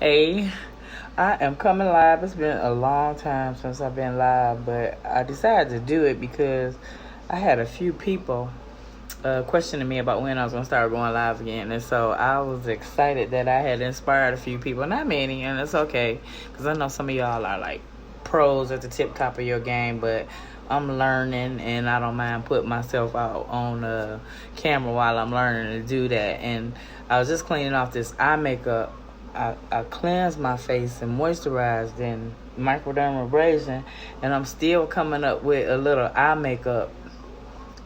Hey, I am coming live. It's been a long time since I've been live, but I decided to do it because I had a few people questioning me about when I was going to start going live again. And so I was excited that I had inspired a few people. Not many, and it's okay, because I know some of y'all are like pros at the tip top of your game, but I'm learning, and I don't mind putting myself out on camera while I'm learning to do that. And I was just cleaning off this eye makeup. I cleansed my face and moisturized and microdermabrasion, and I'm still coming up with a little eye makeup.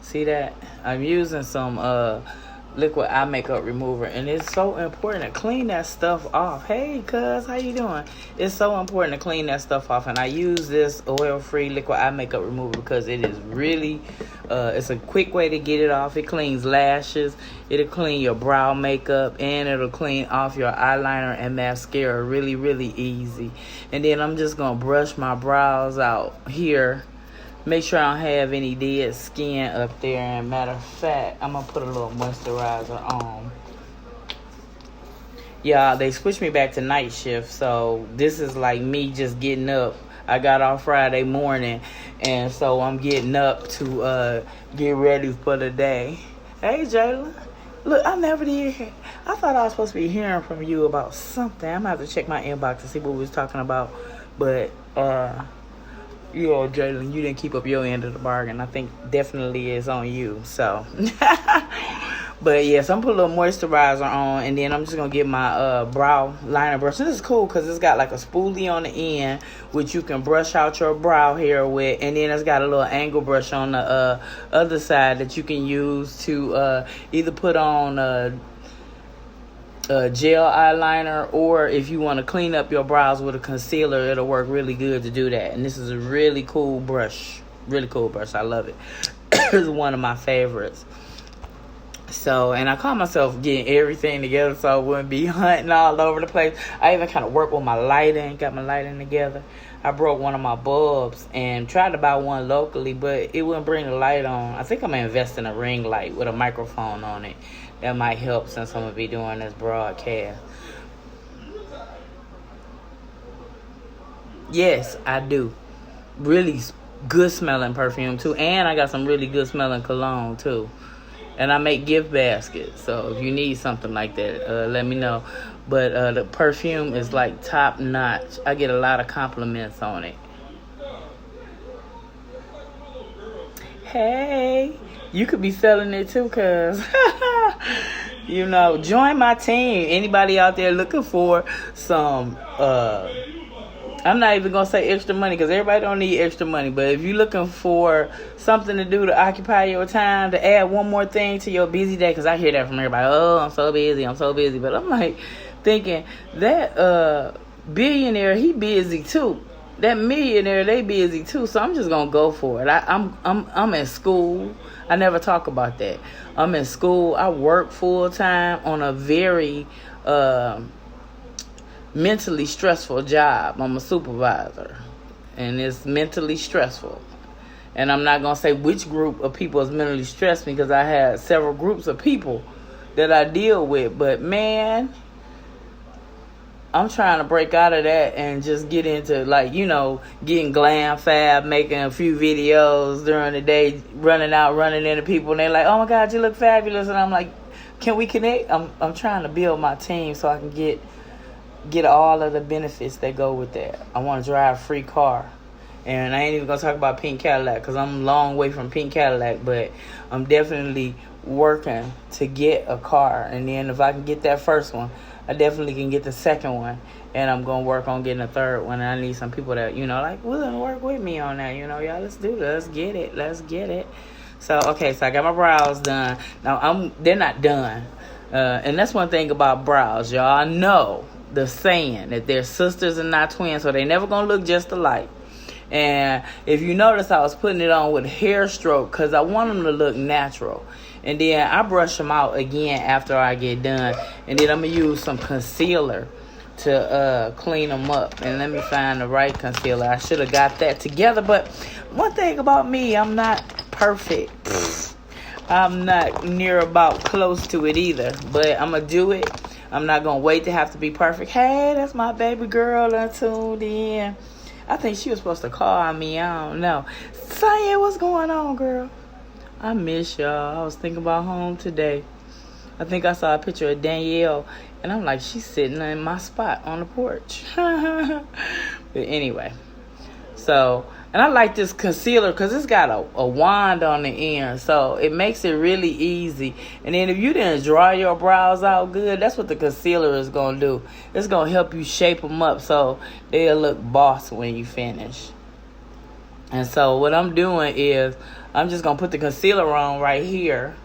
See that? I'm using some liquid eye makeup remover, and it's so important to clean that stuff off. Hey, cuz, how you doing? It's so important to clean that stuff off, and I use this oil-free liquid eye makeup remover because it is really, it's a quick way to get it off. It cleans lashes, it'll clean your brow makeup, and it'll clean off your eyeliner and mascara really, really easy. And then I'm just going to brush my brows out here. Make sure I don't have any dead skin up there. And matter of fact, I'm going to put a little moisturizer on. Yeah, they switched me back to night shift. So this is like me just getting up. I got off Friday morning. And so I'm getting up to get ready for the day. Hey, Jayla. Look, I never did hear. I thought I was supposed to be hearing from you about something. I'm going to have to check my inbox to see what we was talking about. But, you know, Jalen, you didn't keep up your end of the bargain. I think definitely is on you. So, but yes, I'm putting a little moisturizer on, and then I'm just gonna get my brow liner brush. This is cool because it's got like a spoolie on the end, which you can brush out your brow hair with, and then it's got a little angle brush on the other side that you can use to either put on gel eyeliner, or if you want to clean up your brows with a concealer, it'll work really good to do that. And this is a really cool brush. Really cool brush. I love it. It's one of my favorites. So, and I call myself getting everything together so I wouldn't be hunting all over the place. I even kind of work with my lighting, got my lighting together. I broke one of my bulbs and tried to buy one locally, but it wouldn't bring the light on. I think I'm going to invest in a ring light with a microphone on it. That might help since I'm going to be doing this broadcast. Yes, I do. Really good smelling perfume too. And I got some really good smelling cologne too. And I make gift baskets. So if you need something like that, let me know. But the perfume is like top notch. I get a lot of compliments on it. Hey, you could be selling it too, cuz. You know, join my team. Anybody out there looking for some, I'm not even going to say extra money because everybody don't need extra money. But if you're looking for something to do to occupy your time, to add one more thing to your busy day, because I hear that from everybody. Oh, I'm so busy. But I'm like thinking that billionaire, he busy too. That millionaire, they busy too. So I'm just gonna go for it. I'm in school. I never talk about that. I'm in school. I work full time on a very mentally stressful job. I'm a supervisor, and it's mentally stressful. And I'm not gonna say which group of people is mentally stressed because I had several groups of people that I deal with. But man, I'm trying to break out of that and just get into, like, you know, getting glam fab, making a few videos during the day, running into people, and they're like, oh my God, you look fabulous. And I'm like, can we connect? I'm trying to build my team so I can get all of the benefits that go with that. I want to drive a free car. And I ain't even going to talk about pink Cadillac because I'm a long way from pink Cadillac, but I'm definitely working to get a car. And then if I can get that first one, I definitely can get the second one, and I'm going to work on getting a third one. And I need some people that, you know, like, willing to work with me on that. You know, y'all, let's do this. Let's get it. So, okay, so I got my brows done. Now, they're not done. And that's one thing about brows, y'all. I know the saying that they're sisters and not twins, so they never going to look just alike. And if you notice, I was putting it on with hair stroke because I want them to look natural. And then I brush them out again after I get done. And then I'm going to use some concealer to clean them up. And let me find the right concealer. I should have got that together. But one thing about me, I'm not perfect. I'm not near about close to it either. But I'm going to do it. I'm not going to wait to have to be perfect. Hey, that's my baby girl that tuned in. I think she was supposed to call me. I don't know. Sonya, what's going on, girl? I miss y'all. I was thinking about home today. I think I saw a picture of Danielle, and I'm like, she's sitting in my spot on the porch. But anyway, so, and I like this concealer because it's got a wand on the end, so it makes it really easy. And then if you didn't draw your brows out good, that's what the concealer is going to do. It's going to help you shape them up so they'll look boss when you finish. And so what I'm doing is I'm just going to put the concealer on right here.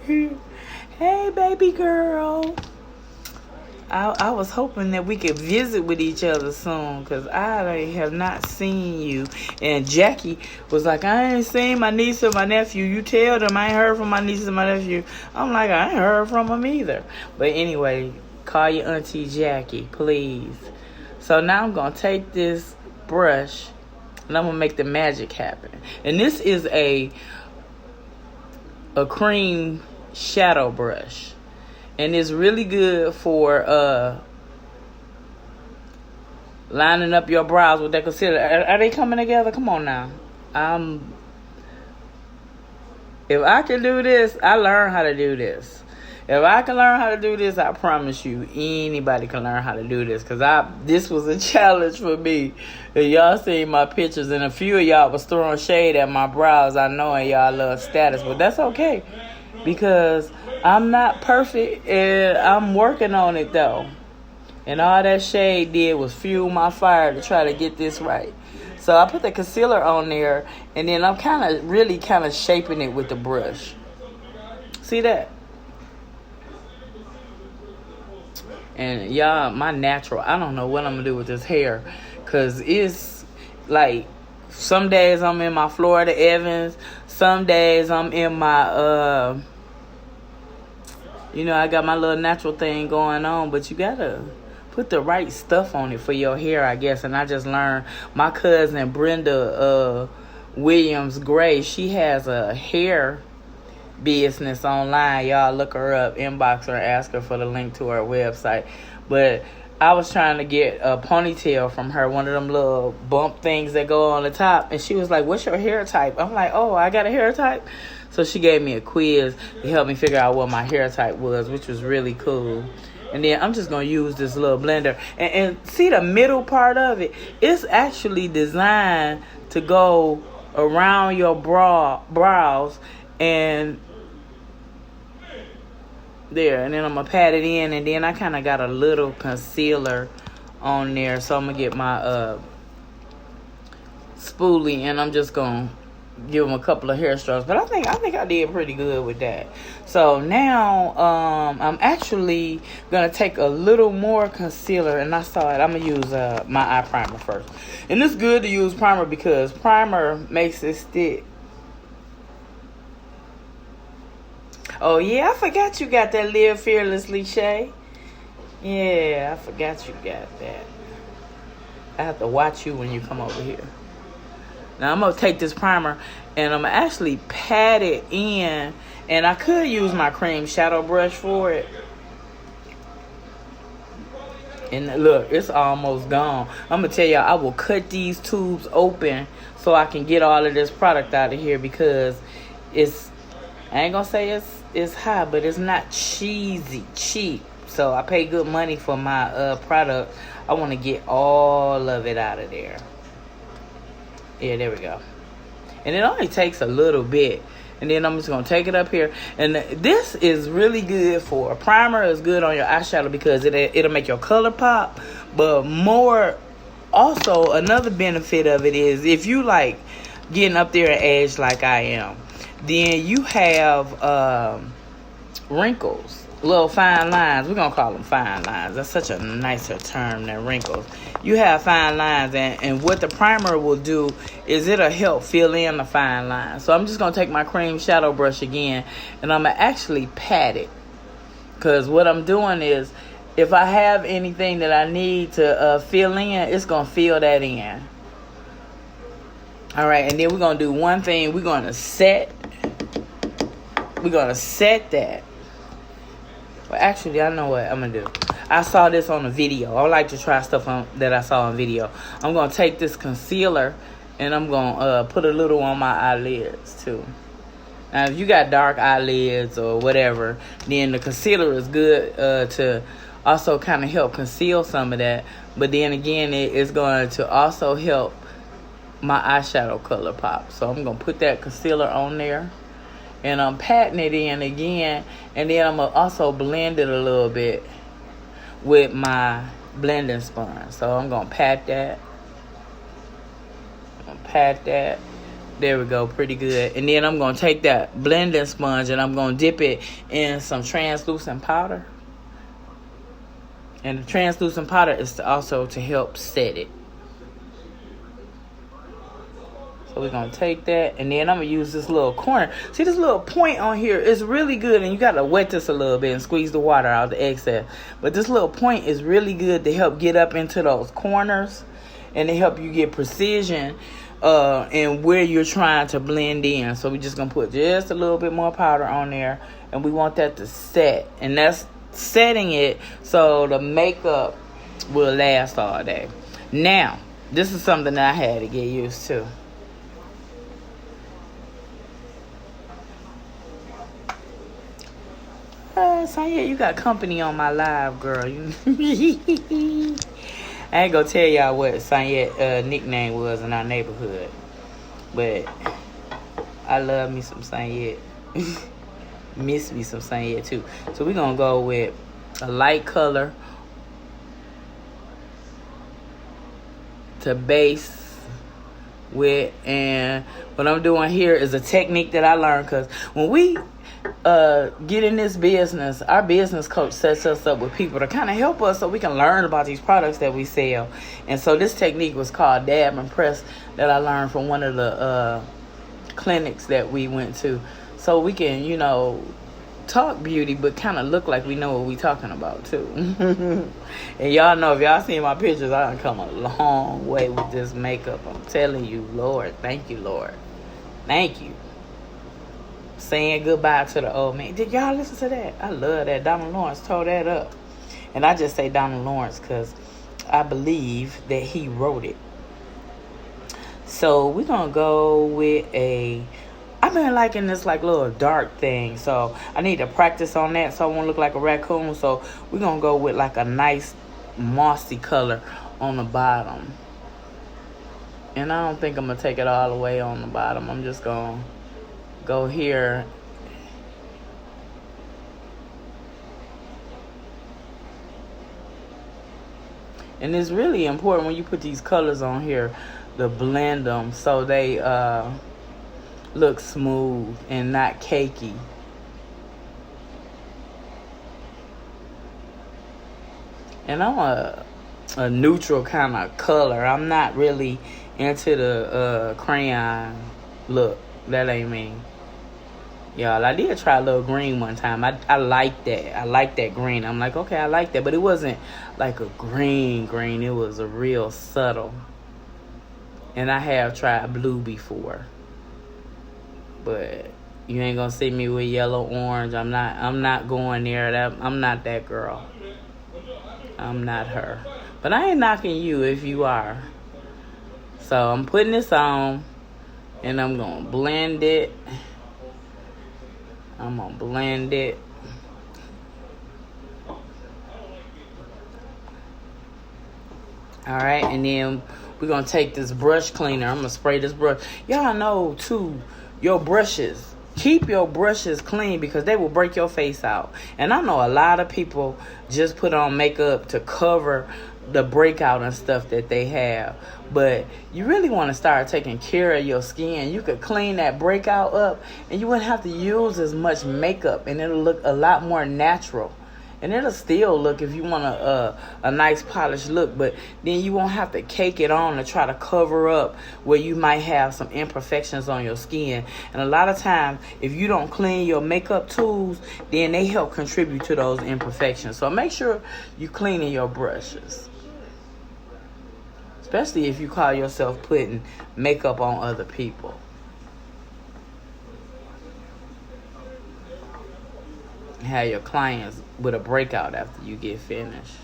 Hey, baby girl. I was hoping that we could visit with each other soon because I have not seen you. And Jackie was like, I ain't seen my niece or my nephew. You tell them I ain't heard from my niece and my nephew. I'm like, I ain't heard from them either. But anyway, call your auntie Jackie, please. So now I'm going to take this brush and I'm going to make the magic happen. And this is a cream shadow brush. And it's really good for lining up your brows with that concealer. Are they coming together? Come on now. If I can do this, I learned how to do this. If I can learn how to do this, I promise you, anybody can learn how to do this. Because this was a challenge for me. If y'all seen my pictures, and a few of y'all was throwing shade at my brows, I know, and y'all love status. But that's okay. Because I'm not perfect, and I'm working on it, though. And all that shade did was fuel my fire to try to get this right. So I put the concealer on there, and then I'm really shaping it with the brush. See that? And y'all, my natural, I don't know what I'm going to do with this hair. Because it's like, some days I'm in my Florida Evans. Some days I'm in my, I got my little natural thing going on. But you got to put the right stuff on it for your hair, I guess. And I just learned, my cousin Brenda Williams Gray, she has a hair business online. Y'all look her up, inbox her, ask her for the link to her website. But I was trying to get a ponytail from her, one of them little bump things that go on the top, and she was like, what's your hair type? I'm like, oh, I got a hair type? So she gave me a quiz to help me figure out what my hair type was, which was really cool. And then I'm just going to use this little blender. And see the middle part of it? It's actually designed to go around your brows and there. And then I'm going to pat it in. And then I kind of got a little concealer on there. So I'm going to get my spoolie. And I'm just going to give them a couple of hair strokes. But I think I did pretty good with that. So now I'm actually going to take a little more concealer. And I saw it. I'm going to use my eye primer first. And it's good to use primer because primer makes it stick. Oh, yeah, I forgot you got that Live Fearlessly, Shay. Yeah, I forgot you got that. I have to watch you when you come over here. Now, I'm going to take this primer, and I'm going to actually pat it in. And I could use my cream shadow brush for it. And look, it's almost gone. I'm going to tell y'all, I will cut these tubes open so I can get all of this product out of here because I ain't going to say it's high, but it's not cheap. So I pay good money for my product. I want to get all of it out of there. Yeah, there we go. And it only takes a little bit. And then I'm just going to take it up here. And this is really good for a primer. Is good on your eyeshadow because it'll make your color pop. But more, also, another benefit of it is if you like getting up there in age like I am, then you have wrinkles, little fine lines. We're going to call them fine lines. That's such a nicer term than wrinkles. You have fine lines, and what the primer will do is it'll help fill in the fine lines. So I'm just going to take my cream shadow brush again, and I'm going to actually pat it. Because what I'm doing is, if I have anything that I need to fill in, it's going to fill that in. All right, and then we're going to do one thing. We're going to set that. Well, actually, I know what I'm going to do. I saw this on a video. I like to try stuff that I saw on video. I'm going to take this concealer and I'm going to put a little on my eyelids too. Now, if you got dark eyelids or whatever, then the concealer is good to also kind of help conceal some of that. But then again, it is going to also help my eyeshadow color pop. So I'm going to put that concealer on there. And I'm patting it in again. And then I'm going to also blend it a little bit with my blending sponge. So I'm going to pat that. There we go, pretty good. And then I'm going to take that blending sponge and I'm going to dip it in some translucent powder. And the translucent powder is also to help set it. So we're going to take that, and then I'm going to use this little corner. See, this little point on here is really good, and you got to wet this a little bit and squeeze the water out of the excess. But this little point is really good to help get up into those corners and to help you get precision in where you're trying to blend in. So we're just going to put just a little bit more powder on there, and we want that to set. And that's setting it so the makeup will last all day. Now, this is something that I had to get used to. Sonya, you got company on my live, girl. I ain't gonna tell y'all what Sonya nickname was in our neighborhood, but I love me some Sonya. Miss me some Sonya too. So we're gonna go with a light color to base with, and what I'm doing here is a technique that I learned, because when we get in this business, our business coach sets us up with people to kind of help us so we can learn about these products that we sell. And so this technique was called dab and press, that I learned from one of the clinics that we went to, so we can, you know, talk beauty but kind of look like we know what we talking about too. And y'all know, if y'all seen my pictures, I done come a long way with this makeup. I'm telling you, Lord, thank you, Lord, thank you. Saying goodbye to the old man. Did y'all listen to that? I love that. Donald Lawrence tore that up. And I just say Donald Lawrence because I believe that he wrote it. So we're going to go with I've been liking this like little dark thing. So I need to practice on that so I won't look like a raccoon. So we're going to go with like a nice mossy color on the bottom. And I don't think I'm going to take it all the way on the bottom. I'm just going to go here. And it's really important when you put these colors on here to blend them so they look smooth and not cakey. And I'm a neutral kind of color. I'm not really into the crayon look. That ain't me. Y'all, I did try a little green one time. I like that. I like that green. I'm like, okay, I like that. But it wasn't like a green. It was a real subtle. And I have tried blue before. But you ain't gonna see me with yellow, orange. I'm not going there. I'm not that girl. I'm not her. But I ain't knocking you if you are. So I'm putting this on. And I'm gonna blend it. Alright, and then we're gonna take this brush cleaner. I'm gonna spray this brush. Y'all know too, your brushes. Keep your brushes clean because they will break your face out. And I know a lot of people just put on makeup to cover the breakout and stuff that they have, but you really want to start taking care of your skin. You could clean that breakout up and you wouldn't have to use as much makeup, and it'll look a lot more natural. And it'll still look, if you want a nice polished look, but then you won't have to cake it on to try to cover up where you might have some imperfections on your skin. And a lot of times, if you don't clean your makeup tools, then they help contribute to those imperfections. So make sure you cleaning your brushes. Especially if you call yourself putting makeup on other people. Have your clients with a breakout after you get finished.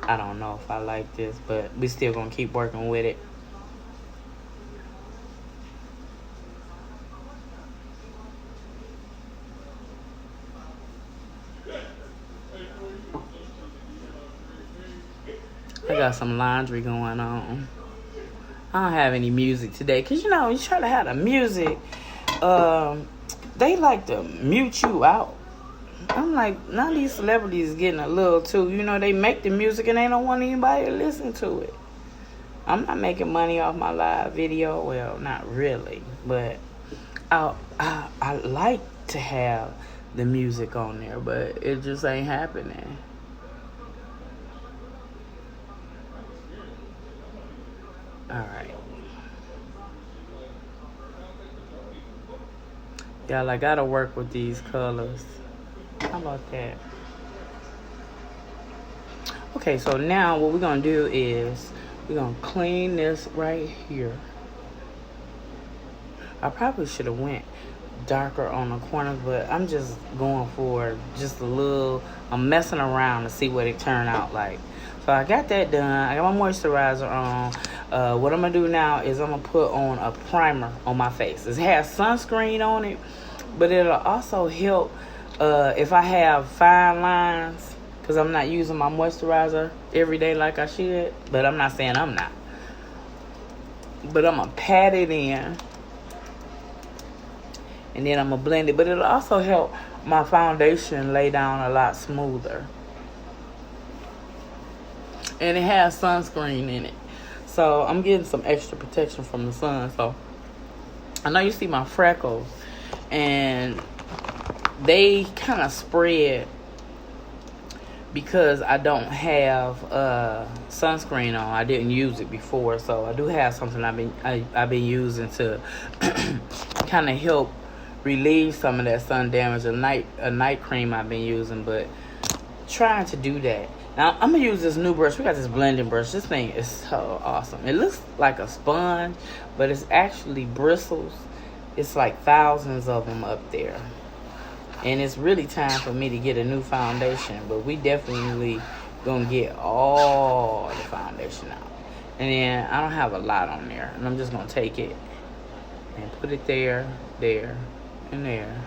I don't know if I like this, but we still gonna keep working with it. I got some laundry going on. I don't have any music today, because, you know, you try to have the music, they like to mute you out. I'm like, none of these celebrities getting a little too, you know, they make the music and they don't want anybody to listen to it. I'm not making money off my live video. Well, not really, but I like to have the music on there, but it just ain't happening. All right. Y'all, I gotta work with these colors. How about that? Okay, so now what we're gonna do is we're gonna clean this right here. I probably should have went darker on the corners, but I'm just going for just a little, I'm messing around to see what it turned out like. So I got that done. I got my moisturizer on. What I'm gonna do now is I'm gonna put on a primer on my face. It has sunscreen on it, but it'll also help if I have fine lines, because I'm not using my moisturizer every day like I should. But I'm not saying I'm not. But I'm gonna pat it in, and then I'm gonna blend it. But it'll also help my foundation lay down a lot smoother. And it has sunscreen in it. So I'm getting some extra protection from the sun. So I know you see my freckles, and they kind of spread because I don't have sunscreen on. I didn't use it before, so I do have something I've been using to kind of help relieve some of that sun damage. A night cream I've been using, but trying to do that. Now, I'm going to use this new brush. We got this blending brush. This thing is so awesome. It looks like a sponge, but it's actually bristles. It's like thousands of them up there. And it's really time for me to get a new foundation. But we definitely going to get all the foundation out. And then I don't have a lot on there. And I'm just going to take it and put it there, there, and there.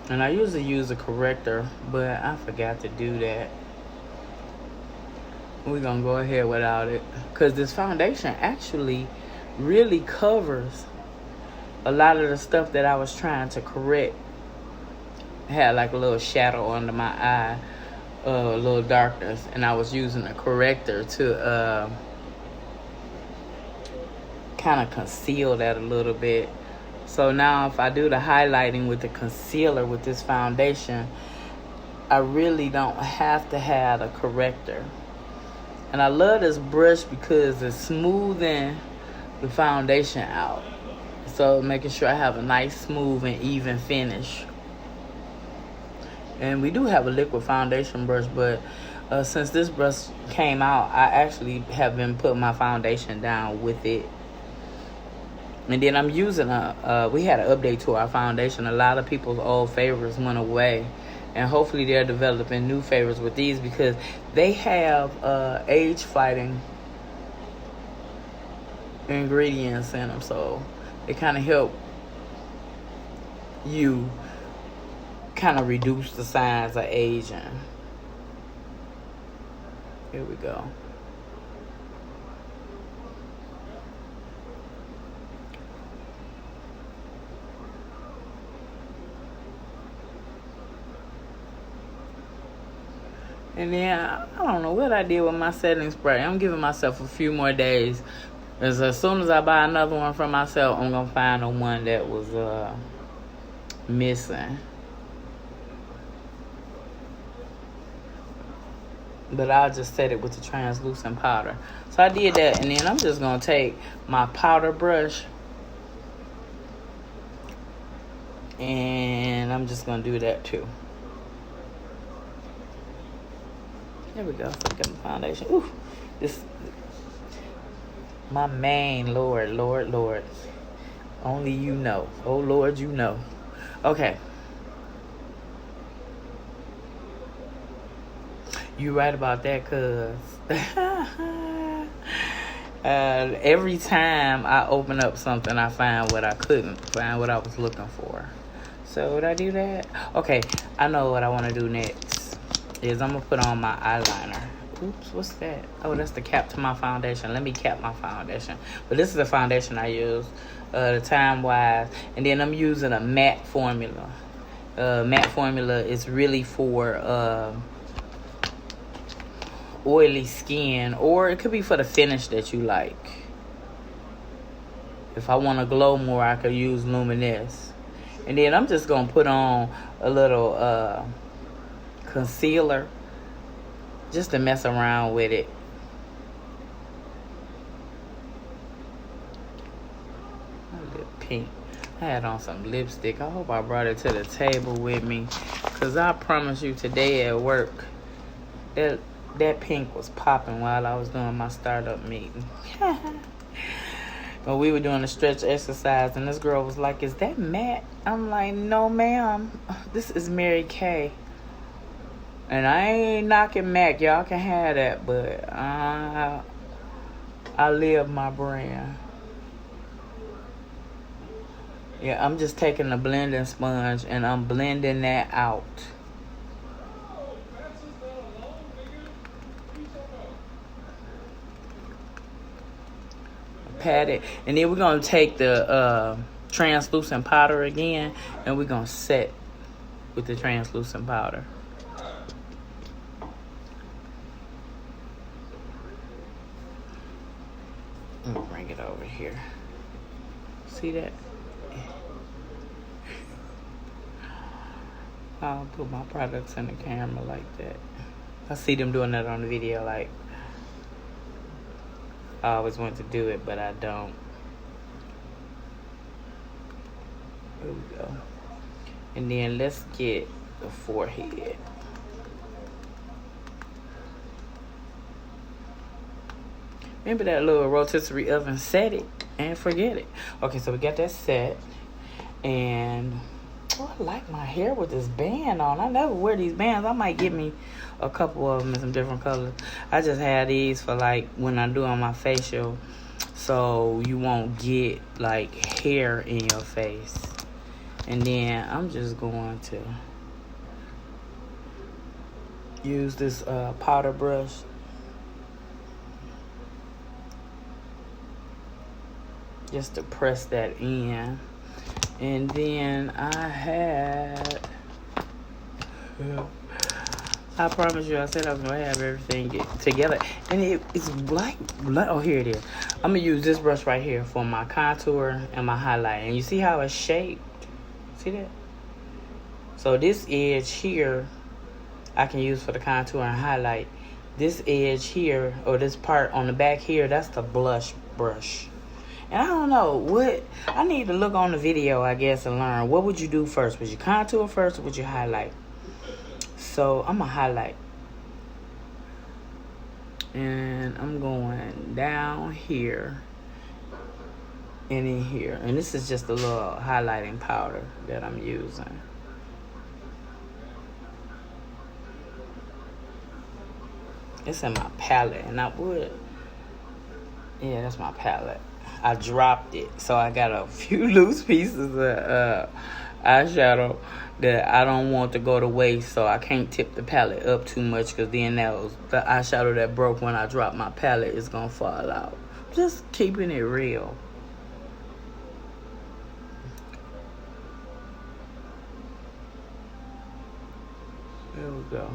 And I usually use a corrector, but I forgot to do that. We're going to go ahead without it, because this foundation actually really covers a lot of the stuff that I was trying to correct. I had like a little shadow under my eye, a little darkness, and I was using a corrector to kind of conceal that a little bit. So now if I do the highlighting with the concealer with this foundation, I really don't have to have a corrector. And I love this brush because it's smoothing the foundation out. So making sure I have a nice, smooth, and even finish. And we do have a liquid foundation brush, but since this brush came out, I actually have been putting my foundation down with it. And then I'm using we had an update to our foundation. A lot of people's old favorites went away. And hopefully they're developing new favorites with these, because they have age-fighting ingredients in them. So they kind of help you kind of reduce the signs of aging. Here we go. And then, I don't know what I did with my setting spray. I'm giving myself a few more days. As soon as I buy another one for myself, I'm going to find the one that was missing. But I'll just set it with the translucent powder. So I did that, and then I'm just going to take my powder brush, and I'm just going to do that too. There we go. So I got my foundation. Ooh, My main Lord, Lord, Lord. Only you know. Oh, Lord, you know. Okay. You right about that, cuz. Every time I open up something, I find what I couldn't find, what I was looking for. So, would I do that? Okay, I know what I want to do next. Is I'm going to put on my eyeliner. Oops, what's that? Oh, that's the cap to my foundation. Let me cap my foundation. But this is the foundation I use, the Time Wise. And then I'm using a matte formula. Matte formula is really for oily skin, or it could be for the finish that you like. If I want to glow more, I could use Luminous. And then I'm just going to put on a little concealer just to mess around with it. A little pink. I had on some lipstick. I hope I brought it to the table with me, because I promise you today at work, that pink was popping while I was doing my startup meeting. But we were doing a stretch exercise, and this girl was like, "Is that matte?" I'm like, "No, ma'am. This is Mary Kay. And I ain't knocking MAC. Y'all can have that, but I live my brand." Yeah, I'm just taking the blending sponge and I'm blending that out. Pat it. And then we're going to take the translucent powder again, and we're going to set with the translucent powder. I'm going to bring it over here. See that? I'll put my products in the camera like that. I see them doing that on the video. Like, I always want to do it, but I don't. Here we go. And then let's get the forehead. Remember that little rotisserie oven? Set it and forget it. Okay, so we got that set. And I like my hair with this band on. I never wear these bands. I might get me a couple of them in some different colors. I just have these for like when I do on my facial, so you won't get like hair in your face. And then I'm just going to use this powder brush. Just to press that in. And then I promise you, I said I was going to have everything get together. And it's like, oh, here it is. I'm going to use this brush right here for my contour and my highlight. And you see how it's shaped? See that? So this edge here, I can use for the contour and highlight. This edge here, or this part on the back here, that's the blush brush. And I don't know what, I need to look on the video, I guess, and learn. What would you do first? Would you contour first, or would you highlight? So I'm going to highlight. And I'm going down here and in here. And this is just a little highlighting powder that I'm using. It's in my palette, and I would, yeah, that's my palette. I dropped it, so I got a few loose pieces of eyeshadow that I don't want to go to waste, so I can't tip the palette up too much, because then the eyeshadow that broke when I dropped my palette is going to fall out. Just keeping it real. There we go.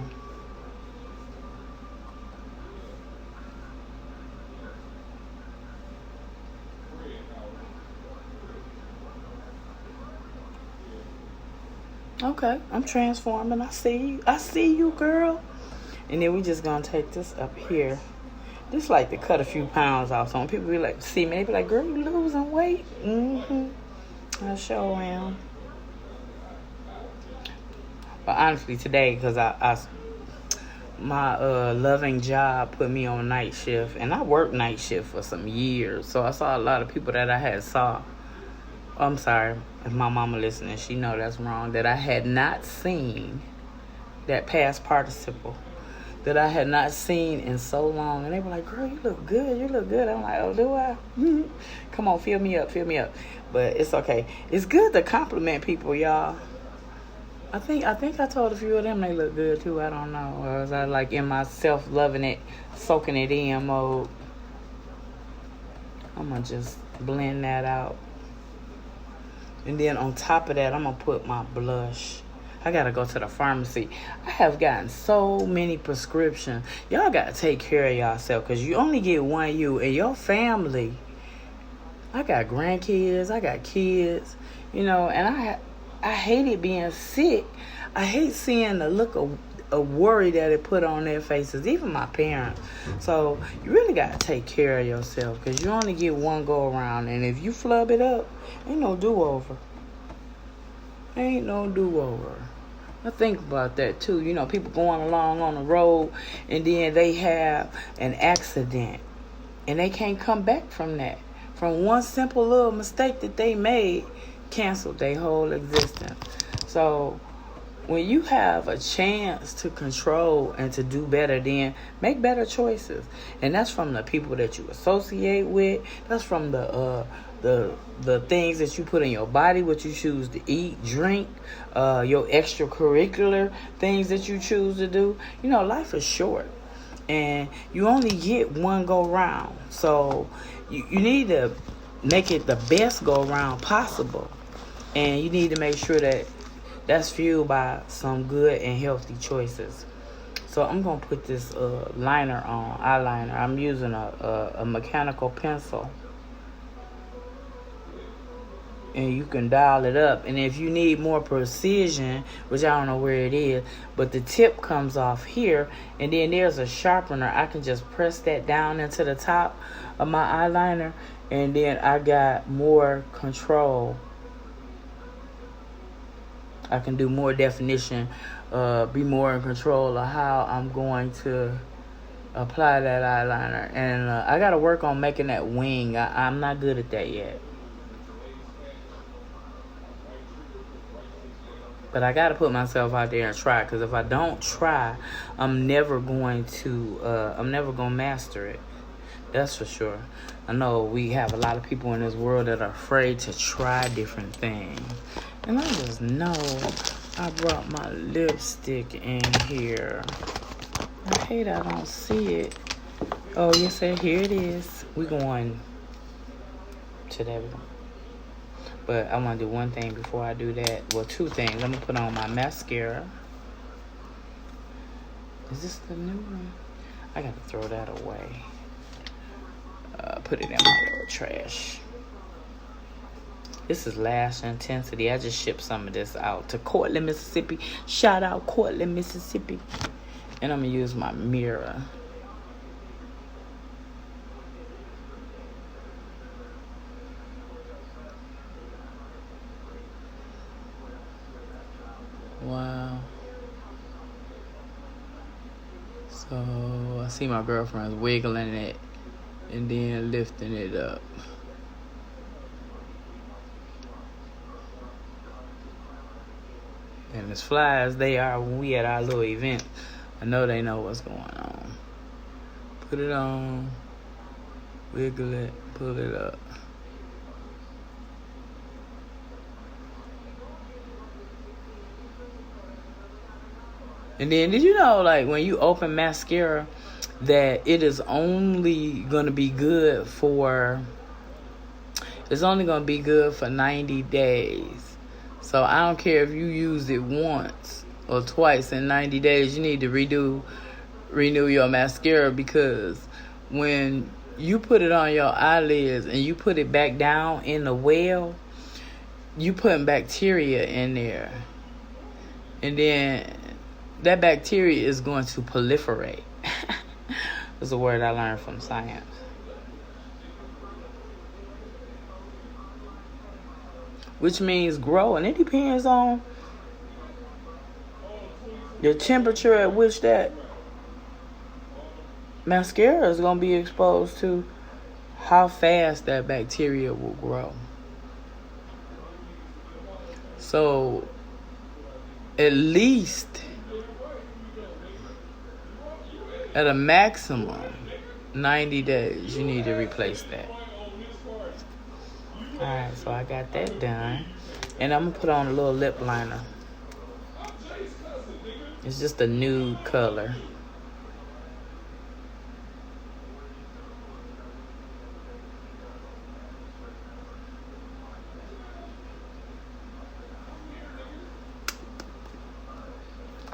Okay, I'm transforming. I see you, girl. And then we just gonna take this up here. This like to cut a few pounds off. So when people be like, see me, they be like, "Girl, you losing weight?" I sure am. But honestly, today, because my loving job put me on night shift, and I worked night shift for some years, so I saw a lot of people that I had saw. I'm sorry if my mama listening, she know that's wrong, that I had not seen, that past participle that I had not seen in so long. And they were like, girl, you look good. I'm like, oh, do I? Come on, fill me up. But it's okay. It's good to compliment people, y'all. I think I told a few of them they look good too. I don't know. Or was I like in my self-loving it, soaking it in mode? I'm going to just blend that out. And then on top of that, I'm going to put my blush. I got to go to the pharmacy. I have gotten so many prescriptions. Y'all got to take care of yourself because you only get one you and your family. I got grandkids. I got kids. You know, and I hated being sick. I hate seeing the look of worry that it put on their faces, even my parents. So you really got to take care of yourself because you only get one go around. And if you flub it up, ain't no do-over. Ain't no do-over. I think about that too. You know, people going along on the road and then they have an accident and they can't come back from that. From one simple little mistake that they made, canceled their whole existence. So when you have a chance to control and to do better, then make better choices. And that's from the people that you associate with. That's from the things that you put in your body, what you choose to eat, drink, your extracurricular things that you choose to do. You know, life is short. And you only get one go round. So you need to make it the best go round possible. And you need to make sure that that's fueled by some good and healthy choices. So I'm going to put this liner on, eyeliner. I'm using a mechanical pencil. And you can dial it up. And if you need more precision, which I don't know where it is, but the tip comes off here. And then there's a sharpener. I can just press that down into the top of my eyeliner. And then I got more control. I can do more definition, be more in control of how I'm going to apply that eyeliner. And I got to work on making that wing. I'm not good at that yet. But I got to put myself out there and try. Because if I don't try, I'm never going to master it. That's for sure. I know we have a lot of people in this world that are afraid to try different things. And I just know I brought my lipstick in here. I hate I don't see it. Oh, yes, sir. Here it is. We're going to that one. But I want to do one thing before I do that. Well, two things. I'm going to put on my mascara. Is this the new one? I got to throw that away. Put it in my little trash. This is Lash Intensity. I just shipped some of this out to Cortland, Mississippi. Shout out Cortland, Mississippi. And I'm going to use my mirror. Wow. So I see my girlfriend's wiggling it and then lifting it up. And as fly as they are when we at our little event, I know they know what's going on. Put it on, wiggle it, pull it up. And then, did you know, like, when you open mascara, that it is only going to be good for, it's only going to be good for 90 days. So I don't care if you used it once or twice in 90 days, you need to renew your mascara, because when you put it on your eyelids and you put it back down in the well, you putting bacteria in there. And then that bacteria is going to proliferate. That's a word I learned from science. Which means grow. And it depends on the temperature at which that mascara is going to be exposed to how fast that bacteria will grow. So at least at a maximum 90 days you need to replace that. Alright, so I got that done. And I'm going to put on a little lip liner. It's just a nude color.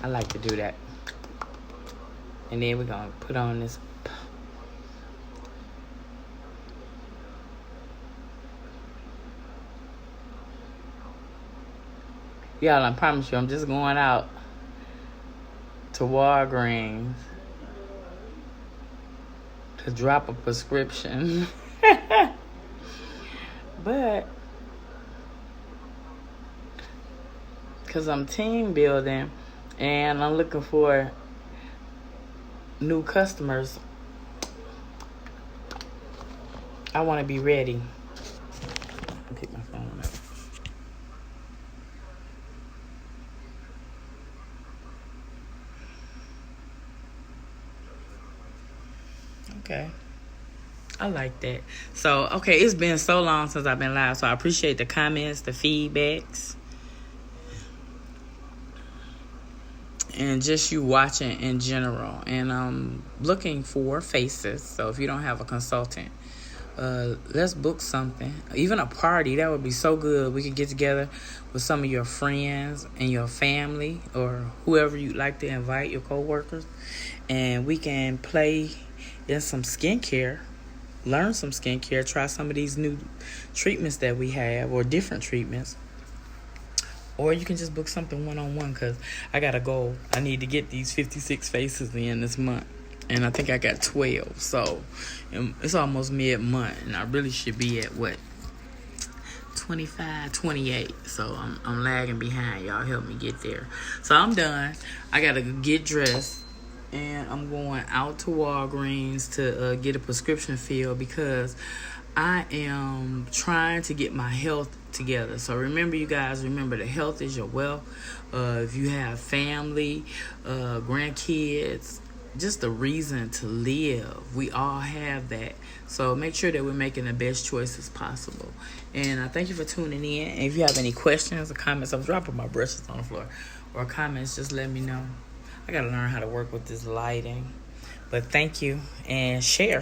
I like to do that. And then we're going to put on this. Y'all, I promise you, I'm just going out to Walgreens to drop a prescription. But because I'm team building and I'm looking for new customers, I want to be ready. I'll pick my phone up. Okay. I like that. So, okay, it's been so long since I've been live, so I appreciate the comments, the feedbacks, and just you watching in general. And I'm looking for faces. So if you don't have a consultant, let's book something. Even a party, that would be so good. We could get together with some of your friends and your family or whoever you'd like to invite, your coworkers, and we can play in some skincare, learn some skincare, try some of these new treatments that we have or different treatments. Or you can just book something one-on-one, because I got a goal. I need to get these 56 faces in this month. And I think I got 12. So it's almost mid-month. And I really should be at, 25, 28. So I'm lagging behind. Y'all help me get there. So I'm done. I got to get dressed. And I'm going out to Walgreens to get a prescription filled, because I am trying to get my health together. So remember, you guys, remember that health is your wealth. If you have family, grandkids, just a reason to live. We all have that. So make sure that we're making the best choices possible. And I thank you for tuning in. And if you have any questions or comments, I'm dropping my brushes on the floor, or comments, just let me know. I got to learn how to work with this lighting. But thank you. And share.